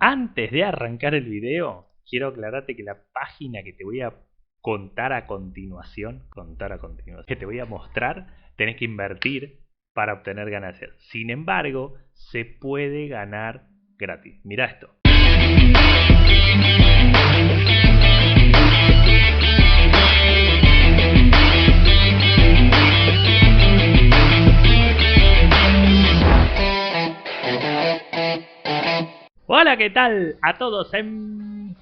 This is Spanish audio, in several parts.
Antes de arrancar el video, quiero aclararte que la página que te voy a que te voy a mostrar, tenés que invertir para obtener ganancias. Sin embargo, se puede ganar gratis. Mira esto. Hola, ¿qué tal a todos enfermos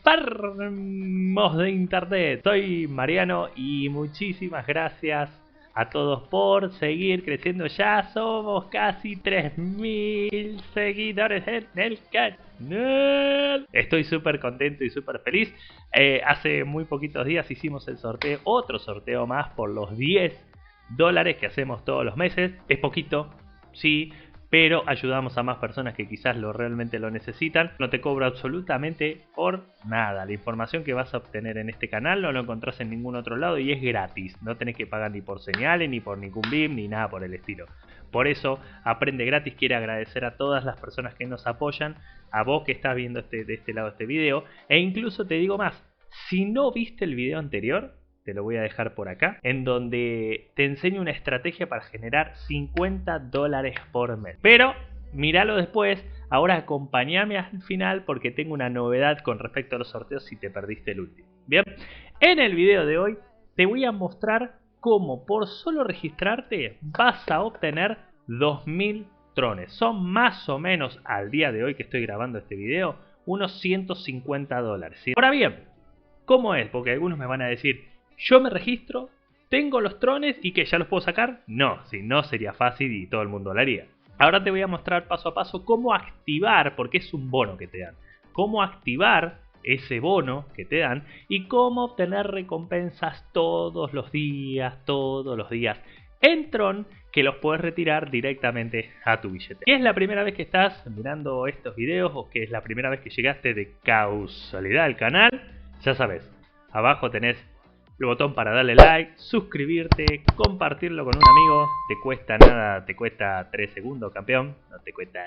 de internet? Soy Mariano y muchísimas gracias a todos por seguir creciendo. Ya somos casi 3000 seguidores en el canal. Estoy súper contento y súper feliz. Hace muy poquitos días hicimos el sorteo, otro sorteo más por los $10 que hacemos todos los meses. Es poquito, sí, pero ayudamos a más personas que quizás realmente lo necesitan. No te cobro absolutamente por nada. La información que vas a obtener en este canal no lo encontrás en ningún otro lado y es gratis. No tenés que pagar ni por señales, ni por ningún BIM, ni nada por el estilo. Por eso, Aprende Gratis quiere agradecer a todas las personas que nos apoyan, a vos que estás viendo de este lado este video, e incluso te digo más, si no viste el video anterior, te lo voy a dejar por acá, en donde te enseño una estrategia para generar $50 por mes. Pero míralo después, ahora acompáñame al final porque tengo una novedad con respecto a los sorteos si te perdiste el último. Bien, en el video de hoy te voy a mostrar cómo por solo registrarte vas a obtener 2000 trones. Son más o menos, al día de hoy que estoy grabando este video, unos $150. ¿Sí? Ahora bien, ¿cómo es? Porque algunos me van a decir, yo me registro, tengo los trones y que ya los puedo sacar. No, si no sería fácil y todo el mundo lo haría. Ahora te voy a mostrar paso a paso cómo activar, porque es un bono que te dan, cómo activar ese bono que te dan y cómo obtener recompensas todos los días en Tron, que los puedes retirar directamente a tu billetera. Si es la primera vez que estás mirando estos videos o que es la primera vez que llegaste de casualidad al canal, ya sabes, abajo tenés el botón para darle like, suscribirte, compartirlo con un amigo. Te cuesta nada, te cuesta 3 segundos, campeón. No te cuesta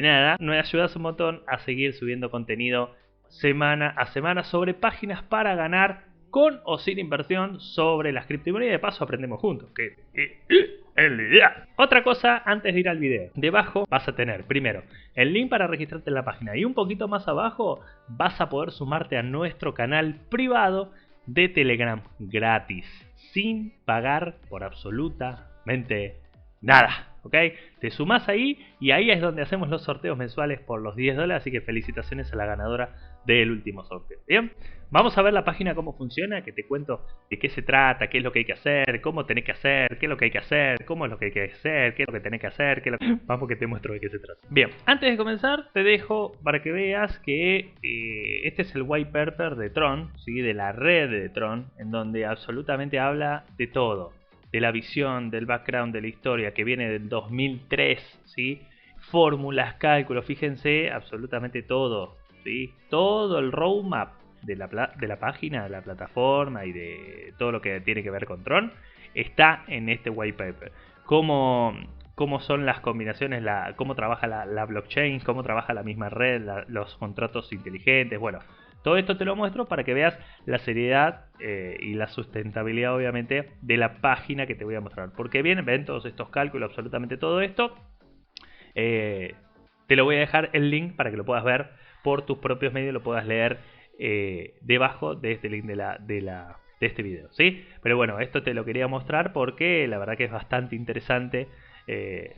nada. Nos ayudas un montón a seguir subiendo contenido semana a semana sobre páginas para ganar con o sin inversión sobre las criptomonedas. De paso aprendemos juntos, que es la idea. Otra cosa antes de ir al video. Debajo vas a tener primero el link para registrarte en la página y un poquito más abajo vas a poder sumarte a nuestro canal privado de Telegram gratis, sin pagar por absolutamente nada, ¿ok? Te sumás ahí y ahí es donde hacemos los sorteos mensuales por los $10, así que felicitaciones a la ganadora del último sorteo. Bien, vamos a ver la página cómo funciona, que te cuento de qué se trata, qué es lo que hay que hacer, cómo tenés que hacer, qué es lo que hay que hacer, cómo es lo que hay que hacer, qué es lo que tenés que hacer, Vamos que te muestro de qué se trata. Bien, antes de comenzar te dejo para que veas que este es el white paper de Tron, ¿sí? De la red de Tron, en donde absolutamente habla de todo, de la visión, del background, de la historia que viene del 2003, ¿sí? Fórmulas, cálculos, fíjense, absolutamente todo, ¿sí? Todo el roadmap de la página, de la plataforma y de todo lo que tiene que ver con Tron está en este white paper. Cómo son las combinaciones, cómo trabaja la blockchain, cómo trabaja la misma red, los contratos inteligentes, bueno. Todo esto te lo muestro para que veas la seriedad y la sustentabilidad, obviamente, de la página que te voy a mostrar. Porque ven todos estos cálculos, absolutamente todo esto. Te lo voy a dejar el link para que lo puedas ver por tus propios medios, lo puedas leer debajo de este link de este video, ¿sí? Pero bueno, esto te lo quería mostrar porque la verdad que es bastante interesante.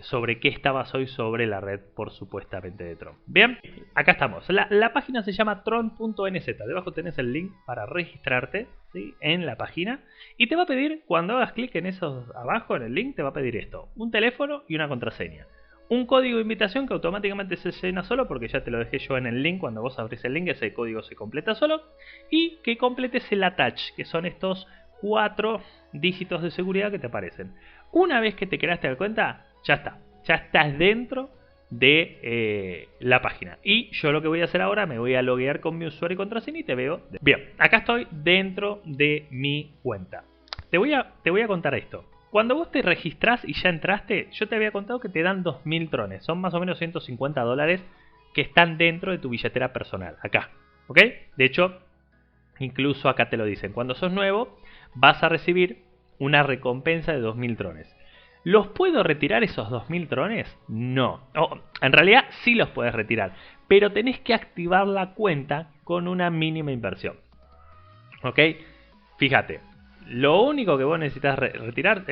Sobre qué estabas hoy sobre la red por supuestamente de Tron. Bien, acá estamos. La página se llama tron.nz. Debajo tenés el link para registrarte, ¿sí? En la página. Y te va a pedir, cuando hagas clic en eso abajo, en el link, te va a pedir esto: un teléfono y una contraseña. Un código de invitación que automáticamente se llena solo porque ya te lo dejé yo en el link. Cuando vos abrís el link ese código se completa solo. Y que completes el attach, que son estos 4 dígitos de seguridad que te aparecen. Una vez que te creaste la cuenta, ya está. Ya estás dentro de la página. Y yo lo que voy a hacer ahora, me voy a loguear con mi usuario y contraseña y te veo. Bien, acá estoy dentro de mi cuenta. Te voy a contar esto. Cuando vos te registrás y ya entraste, yo te había contado que te dan 2000 trones. Son más o menos $150 que están dentro de tu billetera personal, acá, ¿ok? De hecho, incluso acá te lo dicen, cuando sos nuevo vas a recibir una recompensa de 2000 trones. ¿Los puedo retirar esos 2000 trones? No. En realidad sí los puedes retirar, pero tenés que activar la cuenta con una mínima inversión. ¿Ok? Fíjate, lo único que vos necesitas retirar,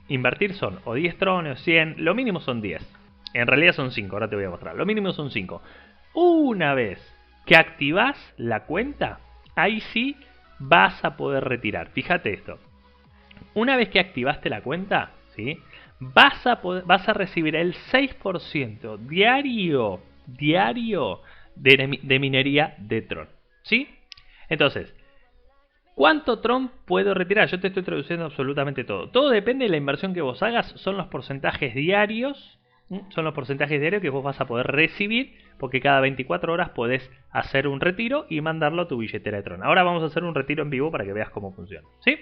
invertir son o 10 trones o 100, lo mínimo son 10. En realidad son 5, ahora te voy a mostrar. Lo mínimo son 5. Una vez que activás la cuenta, ahí sí vas a poder retirar. Fíjate esto. Una vez que activaste la cuenta, ¿sí? vas a recibir el 6% diario de minería de Tron. ¿Sí? Entonces, ¿cuánto Tron puedo retirar? Yo te estoy traduciendo absolutamente todo. Todo depende de la inversión que vos hagas. Son los porcentajes diarios. Son los porcentajes diarios que vos vas a poder recibir, porque cada 24 horas podés hacer un retiro y mandarlo a tu billetera de Tron. Ahora vamos a hacer un retiro en vivo para que veas cómo funciona. ¿Sí?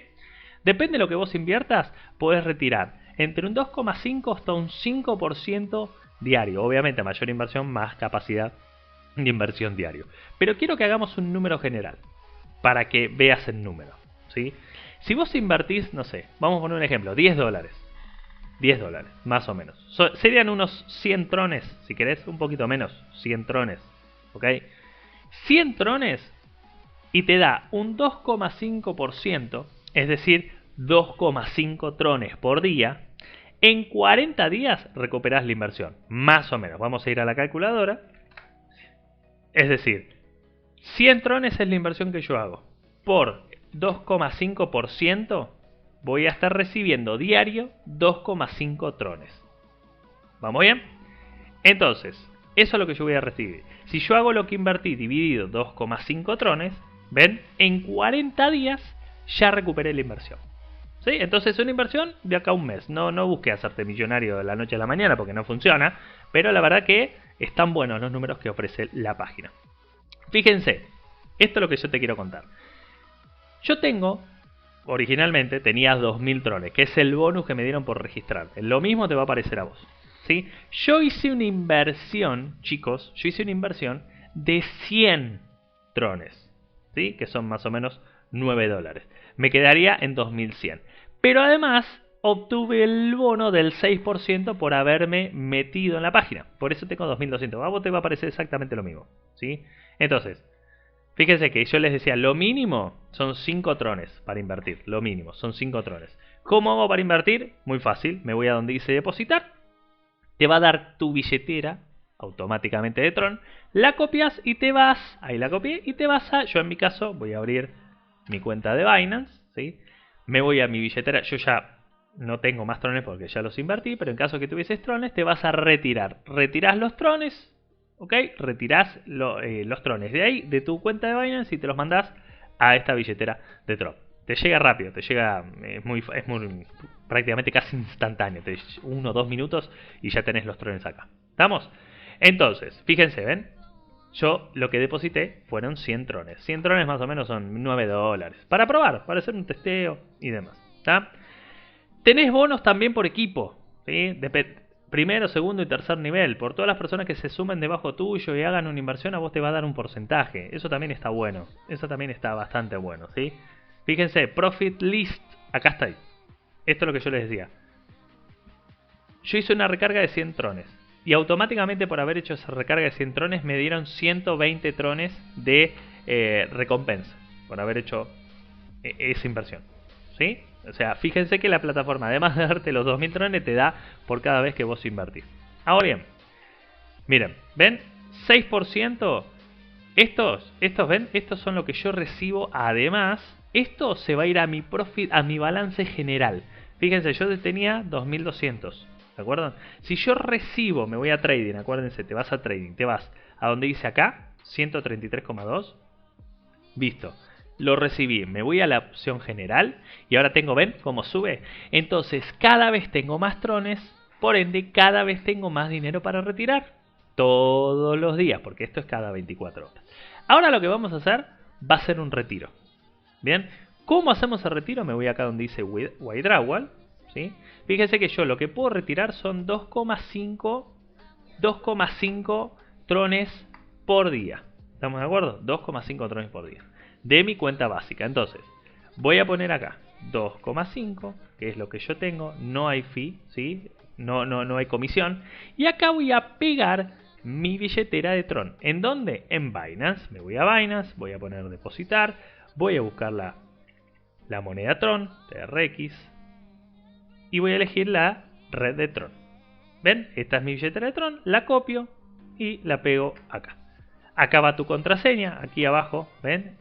Depende de lo que vos inviertas, podés retirar entre un 2,5 hasta un 5% diario. Obviamente, mayor inversión, más capacidad de inversión diario. Pero quiero que hagamos un número general para que veas el número, ¿sí? Si vos invertís, no sé, vamos a poner un ejemplo, 10 dólares. 10 dólares, más o menos. Serían unos 100 trones, si querés, un poquito menos, 100 trones, ¿ok? 100 trones y te da un 2,5%, es decir, 2,5 trones por día. En 40 días recuperás la inversión, más o menos. Vamos a ir a la calculadora. Es decir, 100 trones es la inversión que yo hago. Por 2,5% voy a estar recibiendo diario 2,5 trones. ¿Vamos bien? Entonces, eso es lo que yo voy a recibir. Si yo hago lo que invertí dividido 2,5 trones, ¿ven? En 40 días ya recuperé la inversión. ¿Sí? Entonces es una inversión de acá a un mes. No busques hacerte millonario de la noche a la mañana porque no funciona. Pero la verdad que están buenos los números que ofrece la página. Fíjense, esto es lo que yo te quiero contar. Yo originalmente tenía 2000 trones, que es el bonus que me dieron por registrar. Lo mismo te va a aparecer a vos. ¿Sí? Yo hice una inversión, chicos, de 100 trones. ¿Sí? Que son más o menos 9 dólares. Me quedaría en 2100. Pero además obtuve el bono del 6% por haberme metido en la página. Por eso tengo 2200. A vos te va a aparecer exactamente lo mismo. ¿Sí? Entonces, fíjense que yo les decía, lo mínimo son 5 trones para invertir. Lo mínimo son 5 trones. ¿Cómo hago para invertir? Muy fácil. Me voy a donde dice depositar. Te va a dar tu billetera automáticamente de Tron. La copias y te vas. Ahí la copié y te vas a... Yo en mi caso voy a abrir mi cuenta de Binance. ¿Sí? Me voy a mi billetera. Yo ya no tengo más trones porque ya los invertí. Pero en caso que tuvieses trones, te vas a retirar. Retirás los trones. ¿Ok? Retirás los trones de ahí, de tu cuenta de Binance, y te los mandás a esta billetera de Tron. Te llega rápido, te llega, es muy prácticamente casi instantáneo. 1 o 2 minutos y ya tenés los trones acá. ¿Estamos? Entonces, fíjense, ¿ven? Yo lo que deposité fueron 100 trones. 100 trones más o menos son 9 dólares. Para probar, para hacer un testeo y demás. ¿Está? Tenés bonos también por equipo. ¿Sí? Primero, segundo y tercer nivel. Por todas las personas que se sumen debajo tuyo y hagan una inversión, a vos te va a dar un porcentaje. Eso también está bueno. Eso también está bastante bueno. ¿Sí? Fíjense, Profit List. Acá está ahí. Esto es lo que yo les decía. Yo hice una recarga de 100 trones. Y automáticamente por haber hecho esa recarga de 100 trones me dieron 120 trones de recompensa. Por haber hecho esa inversión. ¿Sí? O sea, fíjense que la plataforma, además de darte los 2000 trones, te da por cada vez que vos invertís. Ahora bien, miren, ¿ven? 6%. Estos, ¿ven? Estos son lo que yo recibo. Además, esto se va a ir a mi profit, a mi balance general. Fíjense, yo tenía 2200. ¿De acuerdo? Si yo recibo, me voy a trading, acuérdense, te vas a trading, te vas a donde dice acá, 133,2. Visto. Lo recibí, me voy a la opción general y ahora tengo, ¿ven cómo sube? Entonces cada vez tengo más trones, por ende cada vez tengo más dinero para retirar. Todos los días, porque esto es cada 24 horas. Ahora lo que vamos a hacer va a ser un retiro. Bien, ¿cómo hacemos el retiro? Me voy acá donde dice Withdrawal. ¿Sí? Fíjense que yo lo que puedo retirar son 2,5 trones por día. ¿Estamos de acuerdo? 2,5 trones por día. De mi cuenta básica. Entonces, voy a poner acá 2,5, que es lo que yo tengo. No hay fee, ¿sí? No hay comisión. Y acá voy a pegar mi billetera de Tron. ¿En dónde? En Binance. Me voy a Binance, voy a poner depositar. Voy a buscar la moneda Tron, TRX. Y voy a elegir la red de Tron. ¿Ven? Esta es mi billetera de Tron. La copio y la pego acá. Acá va tu contraseña, aquí abajo, ¿ven?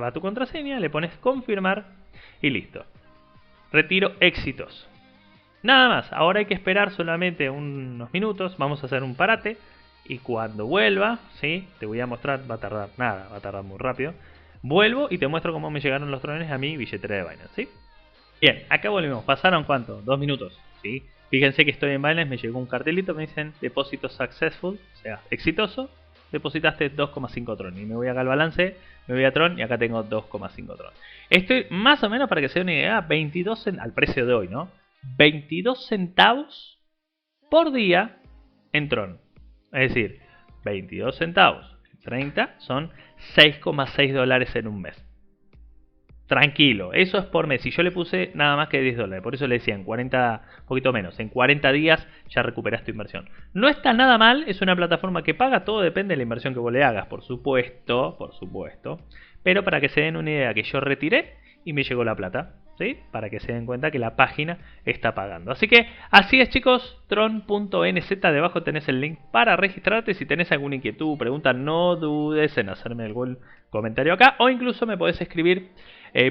Va tu contraseña, le pones confirmar y listo. Retiro exitoso. Nada más, ahora hay que esperar solamente unos minutos, vamos a hacer un parate y cuando vuelva, ¿sí? Te voy a mostrar, va a tardar nada, va a tardar muy rápido. Vuelvo y te muestro cómo me llegaron los trones a mi billetera de Binance, ¿sí? Bien, acá volvemos, pasaron ¿cuánto? 2 minutos, ¿sí? Fíjense que estoy en Binance, me llegó un cartelito, me dicen depósito successful, o sea, exitoso. Depositaste 2,5 Tron. Y me voy acá al balance, me voy a Tron y acá tengo 2,5 Tron. Estoy más o menos, para que se den una idea, 22 al precio de hoy, ¿no? 22 centavos por día en Tron. Es decir, 22 centavos, 30 son 6,6 dólares en un mes. Tranquilo, eso es por mes. Y yo le puse nada más que 10 dólares. Por eso le decía, en 40, un poquito menos. En 40 días ya recuperas tu inversión. No está nada mal, es una plataforma que paga. Todo depende de la inversión que vos le hagas, por supuesto. Pero para que se den una idea, que yo retiré y me llegó la plata, ¿sí? Para que se den cuenta que la página está pagando. Así que así es, chicos. Tron.nz, debajo tenés el link para registrarte. Si tenés alguna inquietud, pregunta, no dudes en hacerme algún comentario acá. O incluso me podés escribir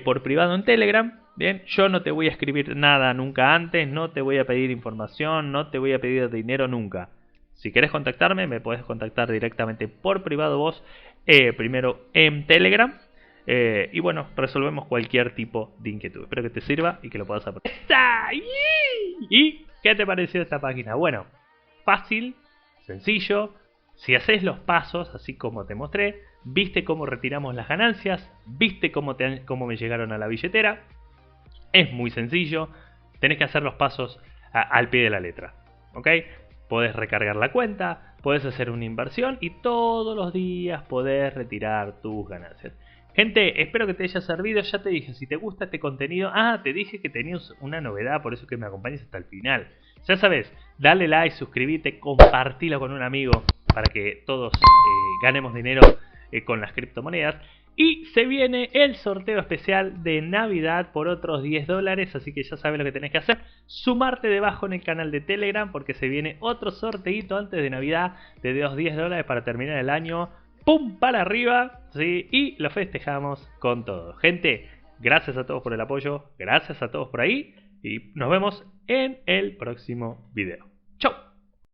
por privado en Telegram. Bien, yo no te voy a escribir nada nunca antes, no te voy a pedir información, no te voy a pedir dinero nunca. Si querés contactarme, me podés contactar directamente por privado vos, primero en Telegram. Y bueno, resolvemos cualquier tipo de inquietud. Espero que te sirva y que lo puedas aprender. ¿Y qué te pareció esta página? Bueno, fácil, sencillo. Si haces los pasos así como te mostré, viste cómo retiramos las ganancias, viste cómo me llegaron a la billetera. Es muy sencillo, tenés que hacer los pasos al pie de la letra, ¿ok? Podés recargar la cuenta, podés hacer una inversión y todos los días podés retirar tus ganancias. Gente, espero que te haya servido. Ya te dije, si te gusta este contenido... te dije que tenías una novedad, por eso que me acompañes hasta el final. Ya sabes, dale like, suscríbete, compartilo con un amigo para que todos ganemos dinero con las criptomonedas. Y se viene el sorteo especial de Navidad por otros 10 dólares, así que ya sabes lo que tenés que hacer. Sumarte debajo en el canal de Telegram porque se viene otro sorteito antes de Navidad de los 10 dólares para terminar el año. ¡Pum! Para arriba, ¿sí? Y lo festejamos con todo. Gente, gracias a todos por el apoyo, gracias a todos por ahí y nos vemos en el próximo video. ¡Chau!